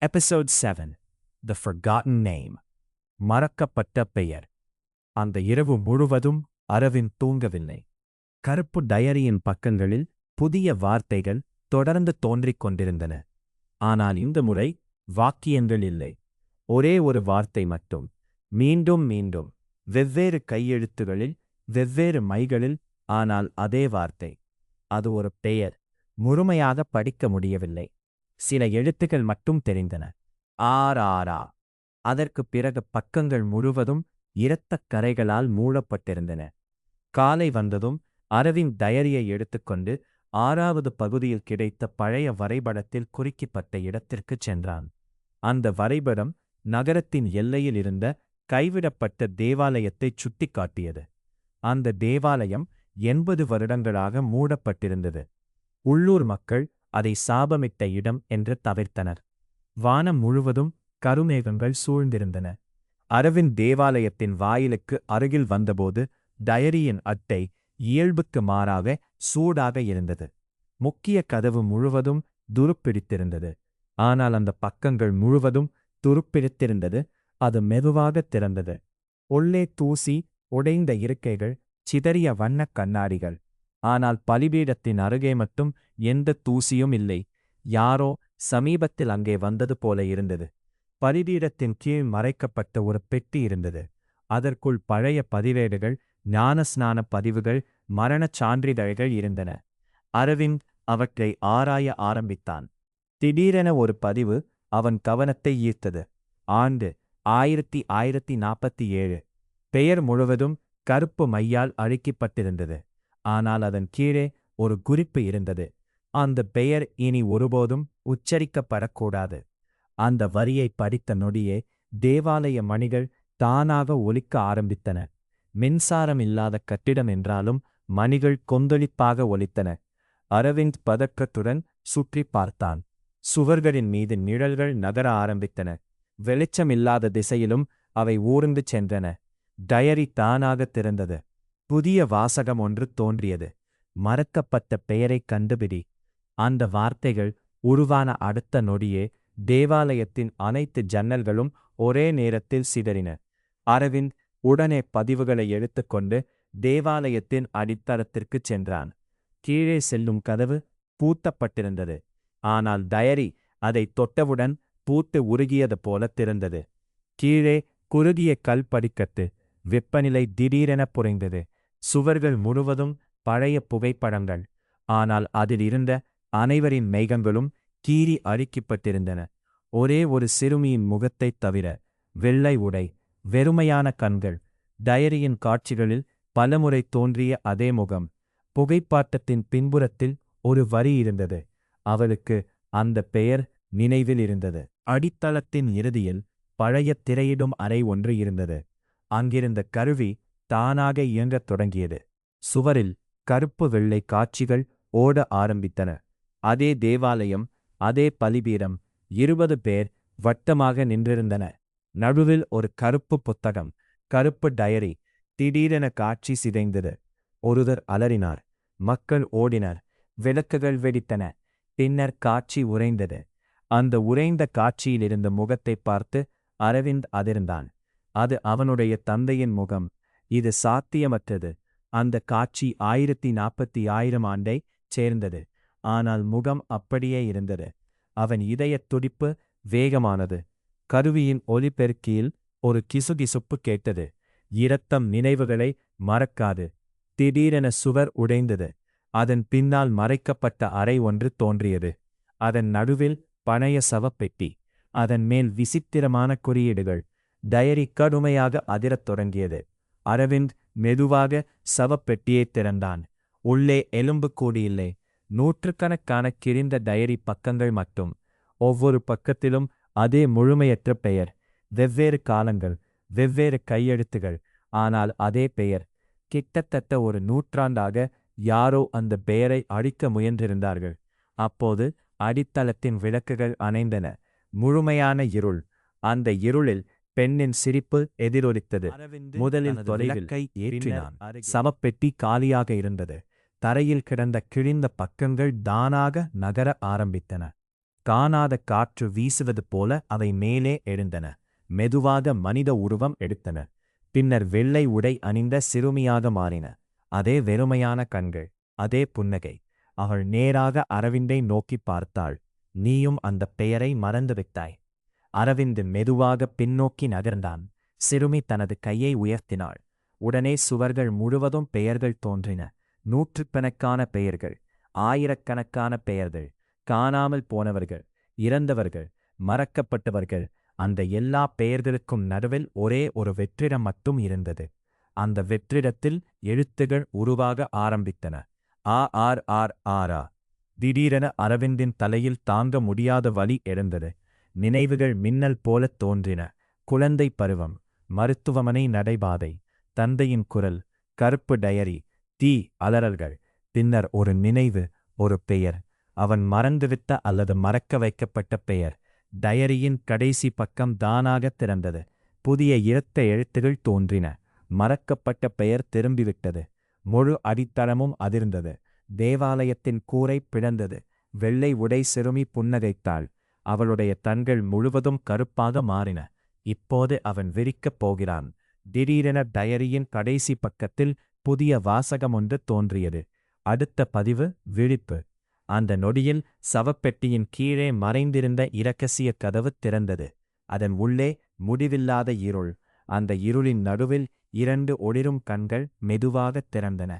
Episode 7 The Forgotten Name மறக்கப்பட்ட பெயர். அந்த இரவு முழுவதும் அரவிந்த் தூங்கவில்லை. கருப்பு டயரியின் பக்கங்களில் புதிய வார்த்தைகள் தொடர்ந்து தோன்றிக் கொண்டிருந்தன. ஆனால் இந்த முறை வாக்கியங்கள் இல்லை. ஒரே ஒரு வார்த்தை மட்டும். மீண்டும் மீண்டும். வெவ்வேறு கையெழுத்துகளில், வெவ்வேறு மைகளில், ஆனால் அதே வார்த்தை. அது ஒரு பெயர். முழுமையாக படிக்க முடியவில்லை. சில எழுத்துக்கள் மட்டும் தெரிந்தன. ஆரா. அதற்குப் பிறகு பக்கங்கள் முழுவதும் இரத்தக் கரைகளால் மூடப்பட்டிருந்தன. காலை வந்ததும் அரவிந்த் டயரியை எடுத்துக்கொண்டு 6வது பகுதியில் கிடைத்த பழைய வரைபடத்தில் குறிக்கப்பட்ட இடத்திற்குச் சென்றான். அந்த வரைபடம் நகரத்தின் எல்லையில் இருந்த கைவிடப்பட்ட தேவாலயத்தைச் சுட்டிக்காட்டியது. அந்த தேவாலயம் 80 வருடங்களாக மூடப்பட்டிருந்தது. உள்ளூர் மக்கள் அதை சாபமிட்ட இடம் என்று தவிர்த்தனர். வானம் முழுவதும் கருமேகங்கள் சூழ்ந்திருந்தன. அரவிந்த் தேவாலயத்தின் வாயிலுக்கு அருகில் வந்தபோது டயரியின் அட்டை இயல்புக்கு மாறாக சூடாக இருந்தது. முக்கிய கதவு முழுவதும் துருப்பிடித்திருந்தது. ஆனால் அந்த பக்கங்கள் முழுவதும் துருப்பிடித்திருந்தது. அது மெதுவாக திறந்தது. உள்ளே தூசி, உடைந்த இருக்கைகள், சிதறிய வண்ணக் கண்ணாடிகள். ஆனால் பலிபீடத்தின் அருகே மட்டும் எந்த தூசியும் இல்லை. யாரோ சமீபத்தில் அங்கே வந்தது போல இருந்தது. பலிபீடத்தின் கீழ் மறைக்கப்பட்ட ஒரு பெட்டி இருந்தது. அதற்குள் பழைய பதிவேடுகள், ஞானஸ்நான பதிவுகள், மரணச் சான்றிதழ்கள் இருந்தன. அரவிந்த் அவற்றை ஆராய ஆரம்பித்தான். திடீரென ஒரு பதிவு அவன் கவனத்தை ஈர்த்தது. ஆண்டு 1947. பெயர் முழுவதும் கருப்பு மையால் அழிக்கப்பட்டிருந்தது. ஆனால் அதன் கீழே ஒரு குறிப்பு இருந்தது. அந்த பெயர் இனி ஒருபோதும் உச்சரிக்கப்படக்கூடாது. அந்த வரியை படித்த நொடியே தேவாலய மணிகள் தானாக ஒலிக்க ஆரம்பித்தன. மின்சாரம் இல்லாத கட்டிடம் என்றாலும் மணிகள் கொந்தளிப்பாக ஒலித்தன. அரவிந்த் பதற்றத்துடன் சுற்றி பார்த்தான். சுவர்களின் மீது நிழல்கள் நகர ஆரம்பித்தன. வெளிச்சமில்லாத திசையிலும் அவை ஊர்ந்து சென்றன. டயரி தானாக திறந்தது. புதிய வாசகம் ஒன்று தோன்றியது. மறக்கப்பட்ட பெயரைக் கண்டுபிடி. அந்த வார்த்தைகள் உருவான அடுத்த நொடியே தேவாலயத்தின் அனைத்து ஜன்னல்களும் ஒரே நேரத்தில் சிதறின. அரவிந்த் உடனே பதிவுகளை எடுத்துக்கொண்டு தேவாலயத்தின் அடித்தளத்திற்குச் சென்றான். கீழே செல்லும் கதவு பூட்டப்பட்டிருந்தது. ஆனால் டயரி அதை தொட்டவுடன் பூட்டு உருகியது போல திறந்தது. கீழே குறுகிய கல் படிக்கட்டு. வெப்பநிலை திடீரென குறைந்தது. சுவர்கள் முழுவதும் பழைய புகைப்படங்கள். ஆனால் அதில் இருந்த அனைவரின் மேகங்களும் கீறி அழிக்கப்பட்டிருந்தன. ஒரே ஒரு சிறுமியின் முகத்தைத் தவிர. வெள்ளை உடை, வெறுமையான கண்கள். டயரியின் காட்சிகளில் பலமுறை தோன்றிய அதே முகம். புகைப்பாட்டத்தின் பின்புறத்தில் ஒரு வரி இருந்தது. அவளுக்கு அந்த பெயர் நினைவில் இருந்தது. அடித்தளத்தின் இறுதியில் பழைய திரையிடும் அறை ஒன்று இருந்தது. அங்கிருந்த கருவி தானாக இயங்கத் தொடங்கியது. சுவரில் கருப்பு வெள்ளை காட்சிகள் ஓட ஆரம்பித்தன. அதே தேவாலயம், அதே பலிபீடம், 20 பேர் வட்டமாக நின்றிருந்தன. நடுவில் ஒரு கருப்பு புத்தகம், கருப்பு டயரி. திடீரென காட்சி சிதைந்தது. ஒருவர் அலறினார். மக்கள் ஓடினர். விளக்குகள் வெடித்தன. பின்னர் காட்சி உறைந்தது. அந்த உறைந்த காட்சியிலிருந்த முகத்தை பார்த்து அரவிந்த் அதிர்ந்தான். அது அவனுடைய தந்தையின் முகம். இது சாத்தியமற்றது. அந்த காட்சி 1040 ஆண்டை சேர்ந்தது. ஆனால் முகம் அப்படியே இருந்தது. அவன் இதயத் துடிப்பு வேகமானது. கருவியின் ஒலிபெருக்கியில் ஒரு கிசுகிசுப்பு கேட்டது. இரத்தம் நினைவுகளை மறக்காது. திடீரென சுவர் உடைந்தது. அதன் பின்னால் மறைக்கப்பட்ட அறை ஒன்று தோன்றியது. அதன் நடுவில் பழைய சவப்பெட்டி. அதன் மேல் விசித்திரமான குறியீடுகள். டயரி கடுமையாக அதிரத் தொடங்கியது. அரவிந்த் மெதுவாக சவப்பெட்டியைத் திறந்தான். உள்ளே எலும்புக்கூடு இல்லை. நூற்றுக்கணக்கான கிழிந்த டயரி பக்கங்கள் மட்டும். ஒவ்வொரு பக்கத்திலும் அதே முழுமையற்ற பெயர். வெவ்வேறு காலங்கள், வெவ்வேறு கையெழுத்துகள். ஆனால் அதே பெயர். கிட்டத்தட்ட ஒரு நூற்றாண்டாக யாரோ அந்த பெயரை அழிக்க முயன்றிருந்தார்கள். அப்போது அடித்தளத்தின் விளக்குகள் அணைந்தன. முழுமையான இருள். அந்த இருளில் பெண்ணின் சிரிப்பு எதிரொலித்தது. முதலில் தொலைவில் ஏற்றினான். சவப்பெட்டி காலியாக இருந்தது. தரையில் கிடந்த கிழிந்த பக்கங்கள் தானாக நகர ஆரம்பித்தன. காணாத காற்று வீசுவது போல அவை மேலே எழுந்தன. மெதுவாக மனித உருவம் எடுத்தன. பின்னர் வெள்ளை உடை அணிந்த சிறுமியாக மாறின. அதே வெறுமையான கண்கள், அதே புன்னகை. அவள் நேராக அரவிந்தை நோக்கி பார்த்தாள். நீயும் அந்த பெயரை மறந்துவிட்டாய். அரவிந்த் மெதுவாக பின்னோக்கி நகர்ந்தான். சிறுமி தனது கையை உயர்த்தினாள். உடனே சுவர்கள் முழுவதும் பெயர்கள் தோன்றின. நூற்றுக்கணக்கான பெயர்கள், ஆயிரக்கணக்கான பெயர்கள். காணாமல் போனவர்கள், இறந்தவர்கள், மறக்கப்பட்டவர்கள். அந்த எல்லா பெயர்களுக்கும் நடுவில் ஒரே ஒரு வெற்றிடம் மட்டும் இருந்தது. அந்த வெற்றிடத்தில் எழுத்துகள் உருவாக ஆரம்பித்தன. ஆ ஆர் ஆர் ஆரா. திடீரென அரவிந்தின் தலையில் தாங்க முடியாத வலி எழுந்தது. நினைவுகள் மின்னல் போலத் தோன்றின. குழந்தை பருவம், மருத்துவமனை நடைபாதை, தந்தையின் குரல், கருப்பு டயரி, தீ அலறல்கள். பின்னர் ஒரு நினைவு, ஒரு பெயர். அவன் மறந்துவிட்ட அல்லது மறக்க வைக்கப்பட்ட பெயர். டயரியின் கடைசி பக்கம் தானாகத் திறந்தது. புதிய இரத்த எழுத்துகள் தோன்றின. மறக்கப்பட்ட பெயர் திரும்பிவிட்டது. முழு அடித்தளமும் அதிர்ந்தது. தேவாலயத்தின் கூரை பிளந்தது. வெள்ளை உடை சிறுமி புன்னகைத்தாள். அவளுடைய கண்கள் முழுவதும் கருப்பாக மாறின. இப்போது அவன் விரிக்கப் போகிறான். திடீரென டயரியின் கடைசி பக்கத்தில் புதிய வாசகமொன்று தோன்றியது. அடுத்த பதிவு விழிப்பு. அந்த நொடியில் சவப்பெட்டியின் கீழே மறைந்திருந்த இரகசிய கதவு திறந்தது. அதன் உள்ளே முடிவில்லாத இருள். அந்த இருளின் நடுவில் 2 ஒளிரும் கண்கள் மெதுவாகத் திறந்தன.